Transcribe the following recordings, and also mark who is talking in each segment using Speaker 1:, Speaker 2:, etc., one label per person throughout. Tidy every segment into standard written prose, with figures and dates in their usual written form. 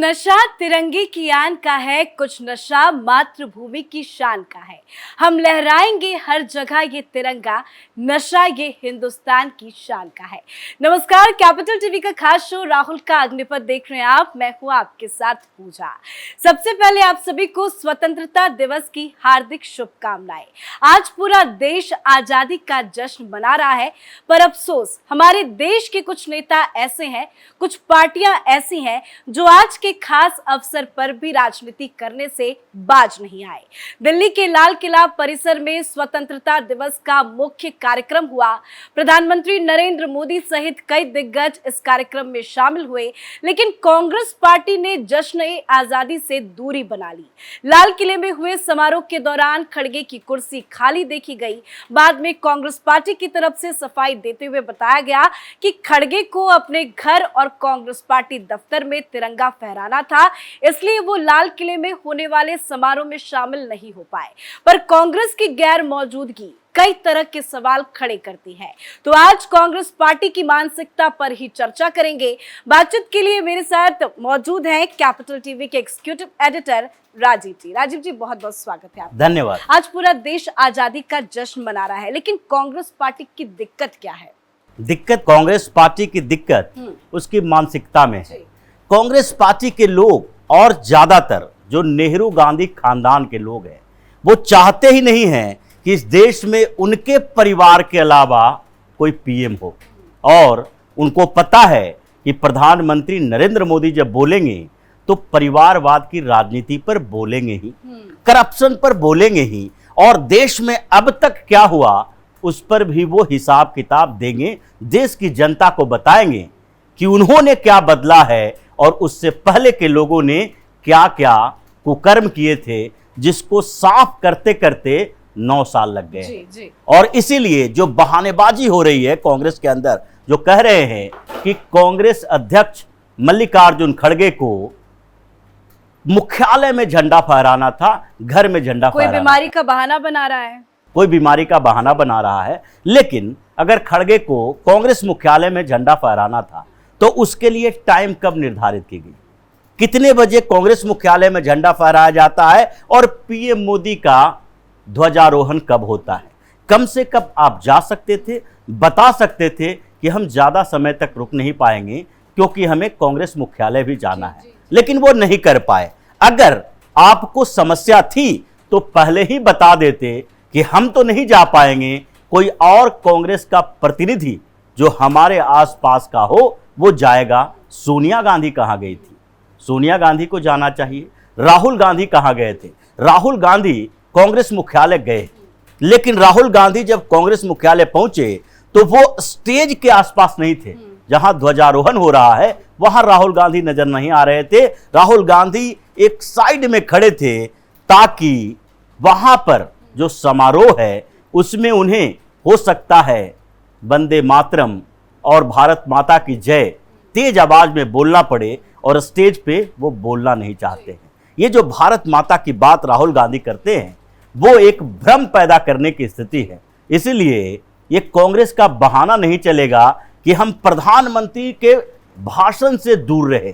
Speaker 1: नशा तिरंगे की आन का है, कुछ नशा मातृभूमि की शान का है। हम लहराएंगे हर जगह ये तिरंगा, नशा ये हिंदुस्तान की शान का है। नमस्कार, कैपिटल टीवी का खास शो राहुल का अग्निपथ देख रहे हैं आप। मैं हूं आपके साथ पूजा। सबसे पहले आप सभी को स्वतंत्रता दिवस की हार्दिक शुभकामनाएं। आज पूरा देश आजादी का जश्न मना रहा है, पर अफसोस हमारे देश के कुछ नेता ऐसे हैं, कुछ पार्टियां ऐसी हैं जो आज के खास अवसर पर भी राजनीति करने से बाज नहीं आए। दिल्ली के लाल किला परिसर में स्वतंत्रता दिवस का मुख्य कार्यक्रम हुआ। प्रधानमंत्री नरेंद्र मोदी सहित कई दिग्गज इस कार्यक्रम में शामिल हुए, लेकिन कांग्रेस पार्टी ने जश्न ए आजादी से दूरी बना ली। लाल किले में हुए समारोह के दौरान खड़गे की कुर्सी खाली देखी गई। बाद में कांग्रेस पार्टी की तरफ से सफाई देते हुए बताया गया कि खड़गे को अपने घर और कांग्रेस पार्टी दफ्तर में तिरंगा फहराना था, इसलिए वो लाल किले में होने वाले समारोह में शामिल नहीं हो पाए। पर कांग्रेस की गैर मौजूदगी कई तरह के सवाल खड़े करती है। तो आज कांग्रेस पार्टी की मानसिकता पर ही चर्चा करेंगे। बातचीत के लिए मेरे साथ मौजूद हैं कैपिटल टीवी के एग्जीक्यूटिव एडिटर राजीव जी। राजीव जी, बहुत बहुत स्वागत है आपका।
Speaker 2: धन्यवाद।
Speaker 1: आज पूरा देश आजादी का जश्न मना रहा है, लेकिन कांग्रेस पार्टी की दिक्कत क्या है?
Speaker 2: दिक्कत कांग्रेस पार्टी की दिक्कत उसकी मानसिकता में है। कांग्रेस पार्टी के लोग और ज्यादातर जो नेहरू गांधी खानदान के लोग हैं, वो चाहते ही नहीं हैं कि इस देश में उनके परिवार के अलावा कोई पीएम हो। और उनको पता है कि प्रधानमंत्री नरेंद्र मोदी जब बोलेंगे तो परिवारवाद की राजनीति पर बोलेंगे ही, करप्शन पर बोलेंगे ही, और देश में अब तक क्या हुआ उस पर भी वो हिसाब किताब देंगे। देश की जनता को बताएंगे कि उन्होंने क्या बदला है और उससे पहले के लोगों ने क्या क्या कुकर्म किए थे, जिसको साफ करते करते 9 साल लग गए।
Speaker 1: जी।
Speaker 2: और इसीलिए जो बहानेबाजी हो रही है कांग्रेस के अंदर, जो कह रहे हैं कि कांग्रेस अध्यक्ष मल्लिकार्जुन खड़गे को मुख्यालय में झंडा फहराना था, घर में झंडा
Speaker 1: कोई
Speaker 2: फहराना
Speaker 1: बीमारी का बहाना बना रहा है।
Speaker 2: कोई बीमारी का बहाना बना रहा है। लेकिन अगर खड़गे को कांग्रेस मुख्यालय में झंडा फहराना था तो उसके लिए टाइम कब निर्धारित की गई, कितने बजे कांग्रेस मुख्यालय में झंडा फहराया जाता है, और पीएम मोदी का ध्वजारोहण कब होता है। कम से कम आप जा सकते थे, बता सकते थे कि हम ज्यादा समय तक रुक नहीं पाएंगे क्योंकि हमें कांग्रेस मुख्यालय भी जाना है, लेकिन वो नहीं कर पाए। अगर आपको समस्या थी तो पहले ही बता देते कि हम तो नहीं जा पाएंगे, कोई और कांग्रेस का प्रतिनिधि जो हमारे आसपास का हो वो जाएगा। सोनिया गांधी कहाँ गई थी? सोनिया गांधी को जाना चाहिए। राहुल गांधी कहाँ गए थे? राहुल गांधी कांग्रेस मुख्यालय गए, लेकिन राहुल गांधी जब कांग्रेस मुख्यालय पहुंचे तो वो स्टेज के आसपास नहीं थे। जहां ध्वजारोहण हो रहा है वहां राहुल गांधी नजर नहीं आ रहे थे। राहुल गांधी एक साइड में खड़े थे ताकि वहां पर जो समारोह है उसमें उन्हें हो सकता है वंदे मातरम और भारत माता की जय तेज आवाज में बोलना पड़े, और स्टेज पे वो बोलना नहीं चाहते हैं। ये जो भारत माता की बात राहुल गांधी करते हैं वो एक भ्रम पैदा करने की स्थिति है। इसलिए ये कांग्रेस का बहाना नहीं चलेगा कि हम प्रधानमंत्री के भाषण से दूर रहे।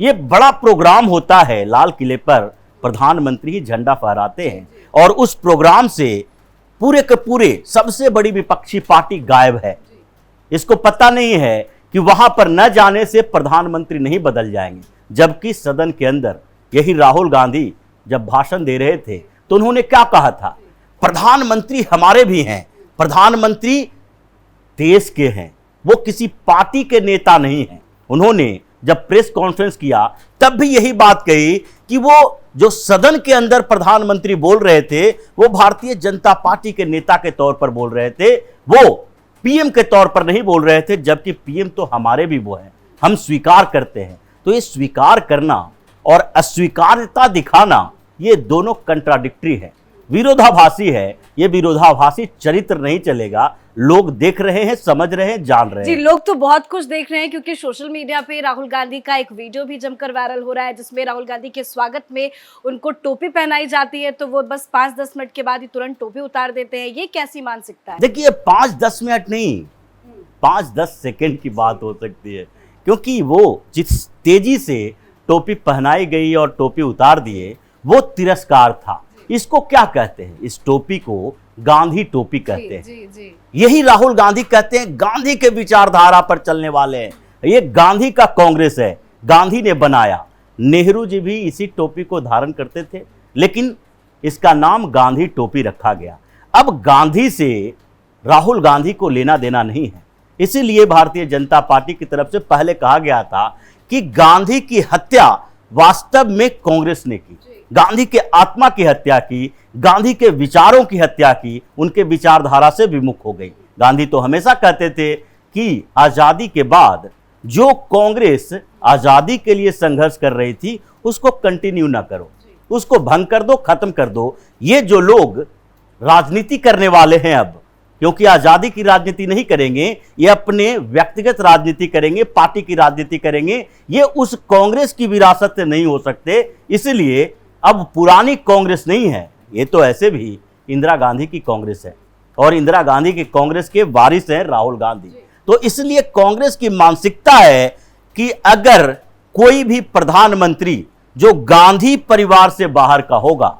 Speaker 2: ये बड़ा प्रोग्राम होता है, लाल किले पर प्रधानमंत्री ही झंडा फहराते हैं, और उस प्रोग्राम से पूरे के पूरे सबसे बड़ी विपक्षी पार्टी गायब है। इसको पता नहीं है कि वहां पर न जाने से प्रधानमंत्री नहीं बदल जाएंगे। जबकि सदन के अंदर यही राहुल गांधी जब भाषण दे रहे थे तो उन्होंने क्या कहा था? प्रधानमंत्री हमारे भी हैं, प्रधानमंत्री देश के हैं, वो किसी पार्टी के नेता नहीं हैं। उन्होंने जब प्रेस कॉन्फ्रेंस किया तब भी यही बात कही कि वो जो सदन के अंदर प्रधानमंत्री बोल रहे थे वो भारतीय जनता पार्टी के नेता के तौर पर बोल रहे थे, वो पीएम के तौर पर नहीं बोल रहे थे। जबकि पीएम तो हमारे भी वो हैं, हम स्वीकार करते हैं। तो ये स्वीकार करना और अस्वीकारता दिखाना ये दोनों कंट्राडिक्टरी है, विरोधाभासी है। ये विरोधाभासी चरित्र नहीं चलेगा। लोग देख रहे हैं, समझ रहे हैं, जान रहे हैं।
Speaker 1: जी, लोग तो बहुत कुछ देख रहे हैं क्योंकि सोशल मीडिया पे राहुल गांधी का एक वीडियो भी जमकर वायरल हो रहा है, जिसमें राहुल गांधी के स्वागत में उनको टोपी पहनाई जाती है, तो वो बस 5-10 मिनट के बाद ही तुरंत टोपी उतार देते हैं। ये कैसी मानसिकता है?
Speaker 2: देखिए, 5-10 मिनट नहीं, 5-10 सेकेंड की बात हो सकती है, क्योंकि वो जिस तेजी से टोपी पहनाई गई और टोपी उतार दिए, वो तिरस्कार था। इसको क्या कहते हैं? इस टोपी को गांधी टोपी कहते हैं।
Speaker 1: जी।
Speaker 2: यही राहुल गांधी कहते हैं, गांधी के विचारधारा पर चलने वाले हैं। ये गांधी का कांग्रेस है, गांधी ने बनाया। नेहरू जी भी इसी टोपी को धारण करते थे, लेकिन इसका नाम गांधी टोपी रखा गया। अब गांधी से राहुल गांधी को लेना देना नहीं है, इसीलिए भारतीय जनता पार्टी की तरफ से पहले कहा गया था कि गांधी की हत्या वास्तव में कांग्रेस ने की, गांधी के आत्मा की हत्या की, गांधी के विचारों की हत्या की, उनके विचारधारा से विमुख हो गई। गांधी तो हमेशा कहते थे कि आजादी के बाद जो कांग्रेस आजादी के लिए संघर्ष कर रही थी उसको कंटिन्यू ना करो, उसको भंग कर दो, खत्म कर दो। ये जो लोग राजनीति करने वाले हैं अब, क्योंकि आजादी की राजनीति नहीं करेंगे, ये अपने व्यक्तिगत राजनीति करेंगे, पार्टी की राजनीति करेंगे, ये उस कांग्रेस की विरासत से नहीं हो सकते। इसलिए अब पुरानी कांग्रेस नहीं है, ये तो ऐसे भी इंदिरा गांधी की कांग्रेस है और इंदिरा गांधी की कांग्रेस के वारिस हैं राहुल गांधी। तो इसलिए कांग्रेस की मानसिकता है कि अगर कोई भी प्रधानमंत्री जो गांधी परिवार से बाहर का होगा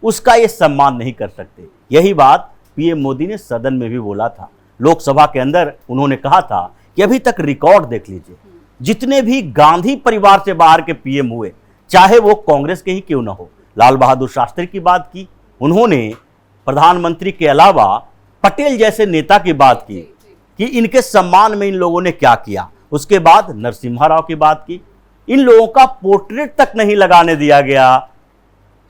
Speaker 2: उसका ये सम्मान नहीं कर सकते। यही बात पीएम मोदी ने सदन में भी बोला था, लोकसभा के अंदर उन्होंने कहा था कि अभी तक रिकॉर्ड देख लीजिए, जितने भी गांधी परिवार से बाहर के पीएम हुए, चाहे वो कांग्रेस के ही क्यों ना हो। लाल बहादुर शास्त्री की बात की उन्होंने, प्रधानमंत्री के अलावा पटेल जैसे नेता की बात की कि इनके सम्मान में इन लोगों ने क्या किया। उसके बाद नरसिम्हा राव की बात की, इन लोगों का पोर्ट्रेट तक नहीं लगाने दिया गया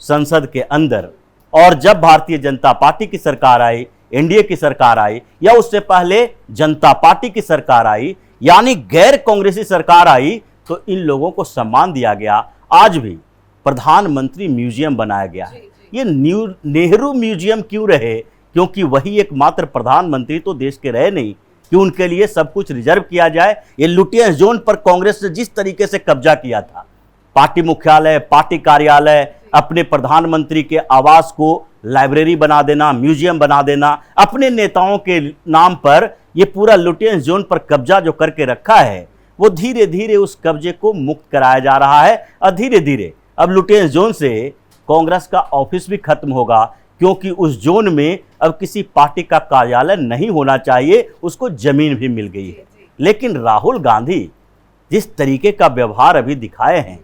Speaker 2: संसद के अंदर। और जब भारतीय जनता पार्टी की सरकार आई, एनडीए की सरकार आई, या उससे पहले जनता पार्टी की सरकार आई, यानी गैर कांग्रेसी सरकार आई, तो इन लोगों को सम्मान दिया गया। आज भी प्रधानमंत्री म्यूजियम बनाया गया है। ये नेहरू म्यूजियम क्यों रहे? क्योंकि वही एकमात्र प्रधानमंत्री तो देश के रहे नहीं कि उनके लिए सब कुछ रिजर्व किया जाए। ये लुटियंस जोन पर कांग्रेस ने जिस तरीके से कब्जा किया था, पार्टी मुख्यालय, पार्टी कार्यालय, अपने प्रधानमंत्री के आवास को लाइब्रेरी बना देना, म्यूजियम बना देना, अपने नेताओं के नाम पर ये पूरा लुटियंस जोन पर कब्जा जो करके रखा है, वो धीरे धीरे उस कब्जे को मुक्त कराया जा रहा है। और धीरे धीरे अब लुटियंस जोन से कांग्रेस का ऑफिस भी खत्म होगा, क्योंकि उस जोन में अब किसी पार्टी का कार्यालय नहीं होना चाहिए, उसको जमीन भी मिल गई है। लेकिन राहुल गांधी जिस तरीके का व्यवहार अभी दिखाए हैं,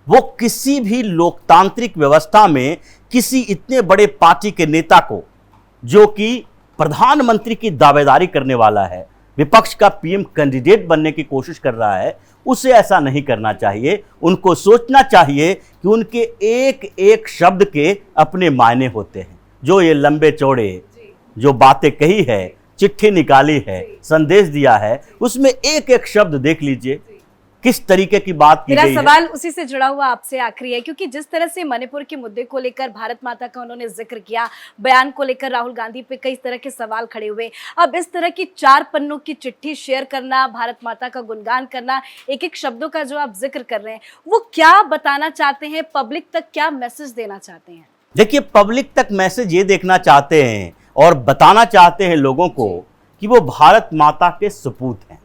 Speaker 2: वो किसी भी लोकतांत्रिक व्यवस्था में किसी इतने बड़े पार्टी के नेता को, जो कि प्रधानमंत्री की दावेदारी करने वाला है, विपक्ष का पीएम कैंडिडेट बनने की कोशिश कर रहा है, उसे ऐसा नहीं करना चाहिए। उनको सोचना चाहिए कि उनके एक एक शब्द के अपने मायने होते हैं। जो ये लंबे चौड़े जो बातें कही है, चिट्ठी निकाली है, संदेश दिया है, उसमें एक एक शब्द देख लीजिए किस तरीके की बात की गई है।
Speaker 1: मेरा सवाल उसी से जुड़ा हुआ आपसे आखिरी है, क्योंकि जिस तरह से मणिपुर के मुद्दे को लेकर भारत माता का उन्होंने जिक्र किया, बयान को लेकर राहुल गांधी पे कई तरह के सवाल खड़े हुए। अब इस तरह की 4 पन्नों की चिट्ठी शेयर करना, भारत माता का गुणगान करना, एक एक शब्दों का जो आप जिक्र कर रहे हैं, वो क्या बताना चाहते हैं? पब्लिक तक क्या मैसेज देना चाहते हैं?
Speaker 2: देखिए, पब्लिक तक मैसेज ये देखना चाहते हैं और बताना चाहते हैं लोगों को कि वो भारत माता के सपूत हैं।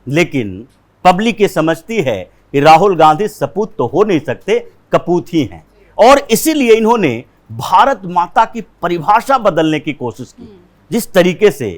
Speaker 2: लेकिन पब्लिक ये समझती है कि राहुल गांधी सपूत तो हो नहीं सकते, कपूत ही हैं। और इसीलिए इन्होंने भारत माता की परिभाषा बदलने की कोशिश की। जिस तरीके से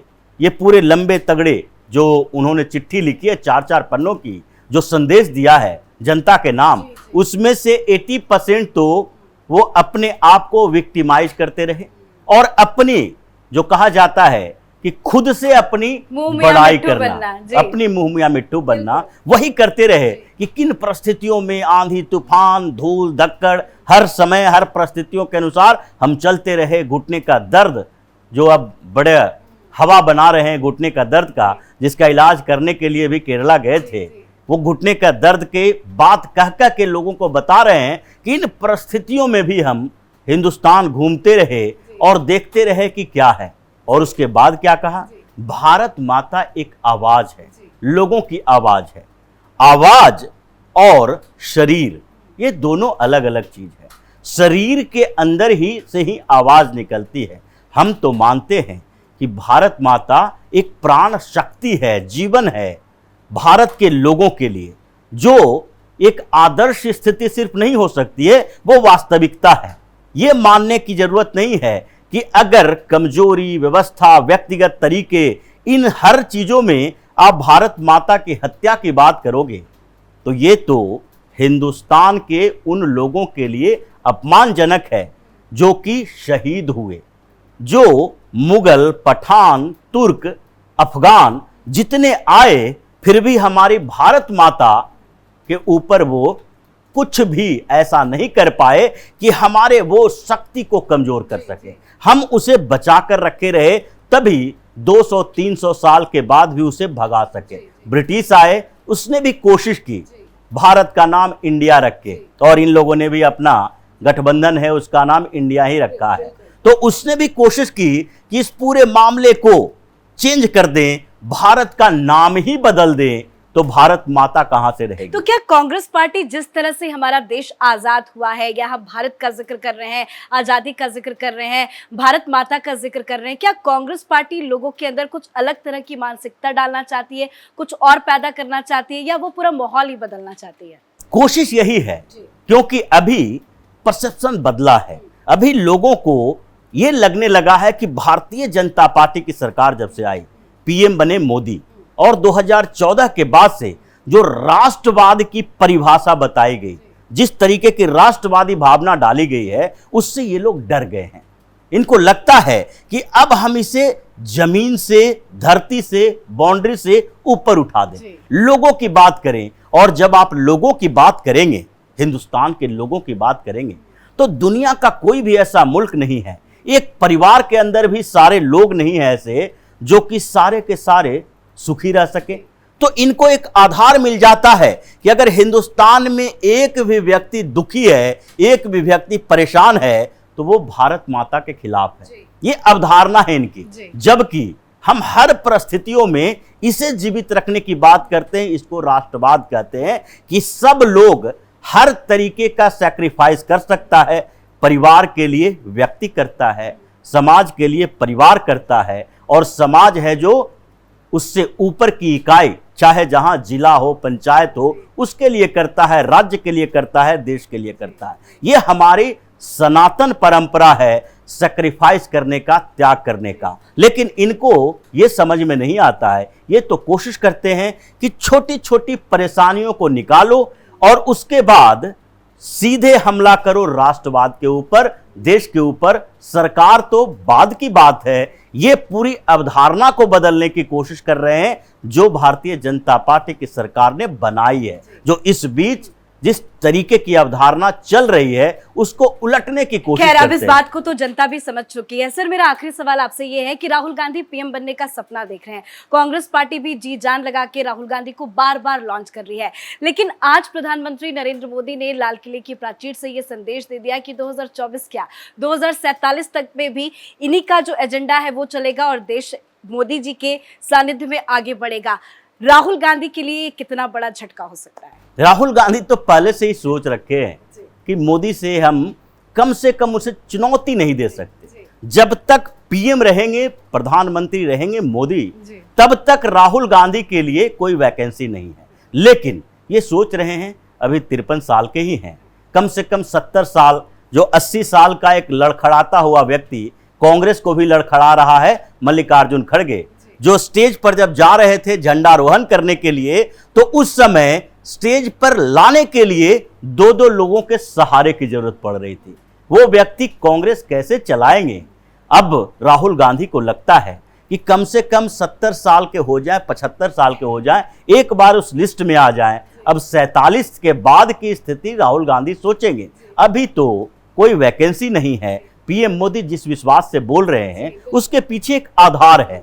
Speaker 2: ये पूरे लंबे तगड़े जो उन्होंने चिट्ठी लिखी है, 4-4 पन्नों की, जो संदेश दिया है जनता के नाम, उसमें से 80% तो वो अपने आप को विक्टिमाइज करते रहे और अपनी, जो कहा जाता है कि खुद से अपनी बड़ाई करना, अपनी मुंह मियां मिट्टू बनना, वही करते रहे कि किन परिस्थितियों में, आंधी तूफान, धूल धक्कड़, हर समय हर परिस्थितियों के अनुसार हम चलते रहे। घुटने का दर्द जो अब बड़े हवा बना रहे हैं, घुटने का दर्द का, जिसका इलाज करने के लिए भी केरला गए थे, वो घुटने का दर्द के बात कह कह के लोगों को बता रहे हैं कि इन परिस्थितियों में भी हम हिंदुस्तान घूमते रहे और देखते रहे कि क्या है। और उसके बाद क्या कहा? भारत माता एक आवाज है, लोगों की आवाज है। आवाज और शरीर, ये दोनों अलग अलग चीज है। शरीर के अंदर ही से ही आवाज निकलती है। हम तो मानते हैं कि भारत माता एक प्राण शक्ति है, जीवन है भारत के लोगों के लिए, जो एक आदर्श स्थिति सिर्फ नहीं हो सकती है, वो वास्तविकता है। ये मानने की जरूरत नहीं है कि अगर कमजोरी, व्यवस्था, व्यक्तिगत तरीके, इन हर चीजों में आप भारत माता की हत्या की बात करोगे तो ये तो हिंदुस्तान के उन लोगों के लिए अपमानजनक है जो कि शहीद हुए, जो मुगल, पठान, तुर्क, अफगान जितने आए फिर भी हमारी भारत माता के ऊपर वो कुछ भी ऐसा नहीं कर पाए कि हमारे वो शक्ति को कमजोर कर सके। हम उसे बचा कर रखे रहे, तभी 200-300 साल के बाद भी उसे भगा सके। ब्रिटिश आए, उसने भी कोशिश की भारत का नाम इंडिया रख के, और इन लोगों ने भी अपना गठबंधन है उसका नाम इंडिया ही रखा है, तो उसने भी कोशिश की कि इस पूरे मामले को चेंज कर दें, भारत का नाम ही बदल दें, तो भारत माता कहां से रहेगी।
Speaker 1: तो क्या कांग्रेस पार्टी जिस तरह से हमारा देश आजाद हुआ है, या हम भारत का जिक्र कर रहे हैं, आजादी का जिक्र कर रहे हैं, भारत माता का जिक्र कर रहे हैं, क्या कांग्रेस पार्टी लोगों के अंदर कुछ अलग तरह की मानसिकता डालना चाहती है, कुछ और पैदा करना चाहती है, या वो पूरा माहौल ही बदलना चाहती है?
Speaker 2: कोशिश यही है, क्योंकि अभी परसेप्शन बदला है। अभी लोगों को यह लगने लगा है कि भारतीय जनता पार्टी की सरकार जब से आई, पीएम बने मोदी, और 2014 के बाद से जो राष्ट्रवाद की परिभाषा बताई गई, जिस तरीके की राष्ट्रवादी भावना डाली गई है, उससे ये लोग डर गए हैं। इनको लगता है कि अब हम इसे जमीन से, धरती से, बाउंड्री से ऊपर उठा दें, लोगों की बात करें। और जब आप लोगों की बात करेंगे, हिंदुस्तान के लोगों की बात करेंगे, तो दुनिया का कोई भी ऐसा मुल्क नहीं है, एक परिवार के अंदर भी सारे लोग नहीं है ऐसे जो कि सारे के सारे सुखी रह सके। तो इनको एक आधार मिल जाता है कि अगर हिंदुस्तान में एक भी व्यक्ति दुखी है, एक भी व्यक्ति परेशान है, तो वो भारत माता के खिलाफ है। ये अवधारणा है इनकी, जबकि हम हर परिस्थितियों में इसे जीवित रखने की बात करते हैं। इसको राष्ट्रवाद कहते हैं कि सब लोग हर तरीके का सैक्रिफाइस कर सकता है। परिवार के लिए व्यक्ति करता है, समाज के लिए परिवार करता है, और समाज है जो उससे ऊपर की इकाई, चाहे जहां जिला हो, पंचायत हो, उसके लिए करता है, राज्य के लिए करता है, देश के लिए करता है। ये हमारी सनातन परंपरा है सैक्रिफाइस करने का, त्याग करने का। लेकिन इनको ये समझ में नहीं आता है। ये तो कोशिश करते हैं कि छोटी छोटी परेशानियों को निकालो और उसके बाद सीधे हमला करो राष्ट्रवाद के ऊपर, देश के ऊपर। सरकार तो बाद की बात है, ये पूरी अवधारणा को बदलने की कोशिश कर रहे हैं जो भारतीय जनता पार्टी की सरकार ने बनाई है। जो इस बीच जिस तरीके की अवधारणा चल रही है उसको उलटने की कोशिश करते हैं।
Speaker 1: खैर, अब इस बात को तो जनता भी समझ चुकी है। सर, मेरा आखिरी सवाल आपसे ये है कि राहुल गांधी पीएम बनने का सपना देख रहे हैं, कांग्रेस पार्टी भी जी जान लगा के राहुल गांधी को बार बार लॉन्च कर रही है, लेकिन आज प्रधानमंत्री नरेंद्र मोदी ने लाल किले की प्राचीर से ये संदेश दे दिया कि 2024 क्या 2047 तक में भी इन्हीं का जो एजेंडा है वो चलेगा और देश मोदी जी के सानिध्य में आगे बढ़ेगा। राहुल गांधी के लिए कितना बड़ा झटका हो सकता है?
Speaker 2: राहुल गांधी तो पहले से ही सोच रखे हैं कि मोदी से हम कम से कम उसे चुनौती नहीं दे सकते। जब तक पीएम रहेंगे, प्रधानमंत्री रहेंगे मोदी, तब तक राहुल गांधी के लिए कोई वैकेंसी नहीं है। लेकिन ये सोच रहे हैं, अभी 53 साल के ही हैं, कम से कम 70 साल, जो 80 साल का एक लड़खड़ाता हुआ व्यक्ति कांग्रेस को भी लड़खड़ा रहा है, मल्लिकार्जुन खड़गे, जो स्टेज पर जब जा रहे थे झंडारोहण करने के लिए, तो उस समय स्टेज पर लाने के लिए दो दो लोगों के सहारे की जरूरत पड़ रही थी। वो व्यक्ति कांग्रेस कैसे चलाएंगे? अब राहुल गांधी को लगता है कि कम से कम 70 साल के हो जाए, 75 साल के हो जाए, एक बार उस लिस्ट में आ जाएं। अब 47 के बाद की स्थिति राहुल गांधी सोचेंगे। अभी तो कोई वैकेंसी नहीं है। पीएम मोदी जिस विश्वास से बोल रहे हैं उसके पीछे एक आधार है,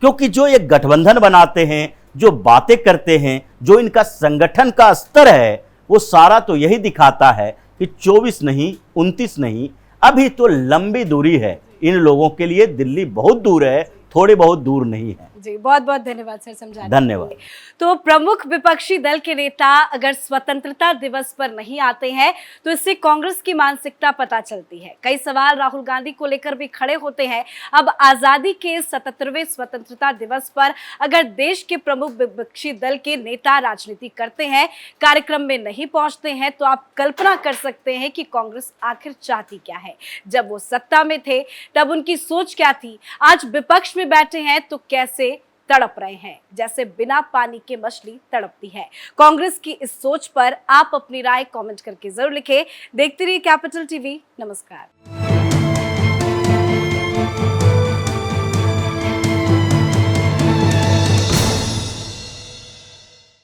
Speaker 2: क्योंकि जो एक गठबंधन बनाते हैं, जो बातें करते हैं, जो इनका संगठन का स्तर है, वो सारा तो यही दिखाता है कि 24 नहीं, 29 नहीं, अभी तो लंबी दूरी है। इन लोगों के लिए दिल्ली बहुत दूर है, थोड़ी बहुत दूर नहीं है।
Speaker 1: जी, बहुत बहुत धन्यवाद सर समझाने के
Speaker 2: धन्यवाद।
Speaker 1: लिए। तो प्रमुख विपक्षी दल के नेता अगर स्वतंत्रता दिवस पर नहीं आते हैं तो इससे कांग्रेस की मानसिकता पता चलती है। कई सवाल राहुल गांधी को लेकर भी खड़े होते हैं। अब आजादी के 77वें स्वतंत्रता दिवस पर अगर देश के प्रमुख विपक्षी दल के नेता राजनीति करते हैं, कार्यक्रम में नहीं पहुंचते हैं, तो आप कल्पना कर सकते हैं कि कांग्रेस आखिर चाहती क्या है। जब वो सत्ता में थे तब उनकी सोच क्या थी, आज विपक्ष में बैठे हैं तो कैसे तड़प रहे हैं, जैसे बिना पानी के मछली तड़पती है। कांग्रेस की इस सोच पर आप अपनी राय कमेंट करके जरूर लिखें। देखते रहिए कैपिटल टीवी। नमस्कार।